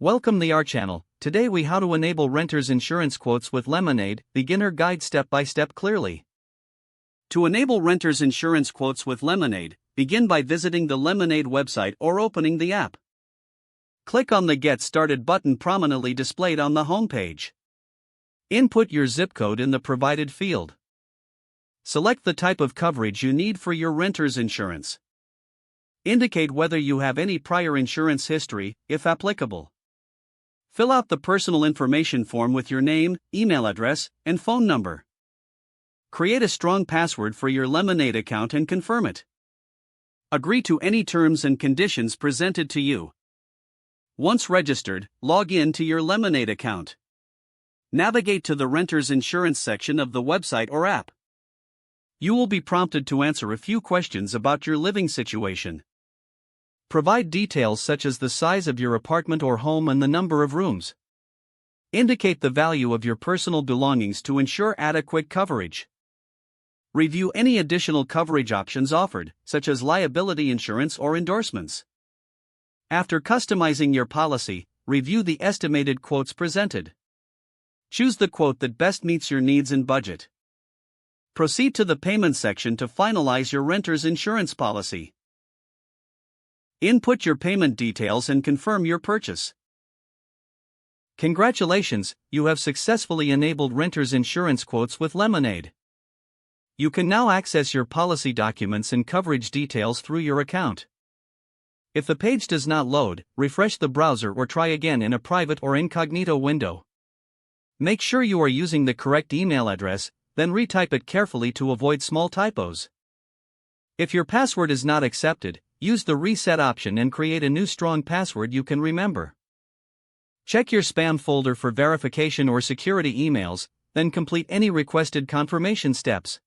Welcome to our channel. Today we how to enable renters insurance quotes with Lemonade, beginner guide step by step clearly. To enable renters insurance quotes with Lemonade, begin by visiting the Lemonade website or opening the app. Click on the Get Started button prominently displayed on the homepage. Input your zip code in the provided field. Select the type of coverage you need for your renter's insurance. Indicate whether you have any prior insurance history, if applicable. Fill out the personal information form with your name, email address, and phone number. Create a strong password for your Lemonade account and confirm it. Agree to any terms and conditions presented to you. Once registered, log in to your Lemonade account. Navigate to the renter's insurance section of the website or app. You will be prompted to answer a few questions about your living situation. Provide details such as the size of your apartment or home and the number of rooms. Indicate the value of your personal belongings to ensure adequate coverage. Review any additional coverage options offered, such as liability insurance or endorsements. After customizing your policy, review the estimated quotes presented. Choose the quote that best meets your needs and budget. Proceed to the payment section to finalize your renter's insurance policy. Input your payment details and confirm your purchase. Congratulations, you have successfully enabled renter's insurance quotes with Lemonade. You can now access your policy documents and coverage details through your account. If the page does not load, refresh the browser or try again in a private or incognito window. Make sure you are using the correct email address, then retype it carefully to avoid small typos. If your password is not accepted, use the reset option and create a new strong password you can remember. Check your spam folder for verification or security emails, then complete any requested confirmation steps.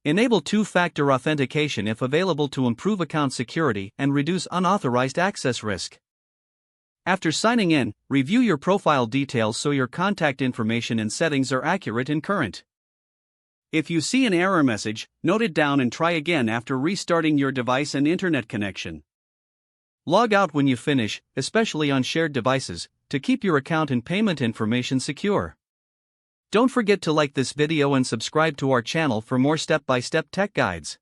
Enable two-factor authentication if available to improve account security and reduce unauthorized access risk. After signing in, review your profile details so your contact information and settings are accurate and current. If you see an error message, note it down and try again after restarting your device and internet connection. Log out when you finish, especially on shared devices, to keep your account and payment information secure. Don't forget to like this video and subscribe to our channel for more step-by-step tech guides.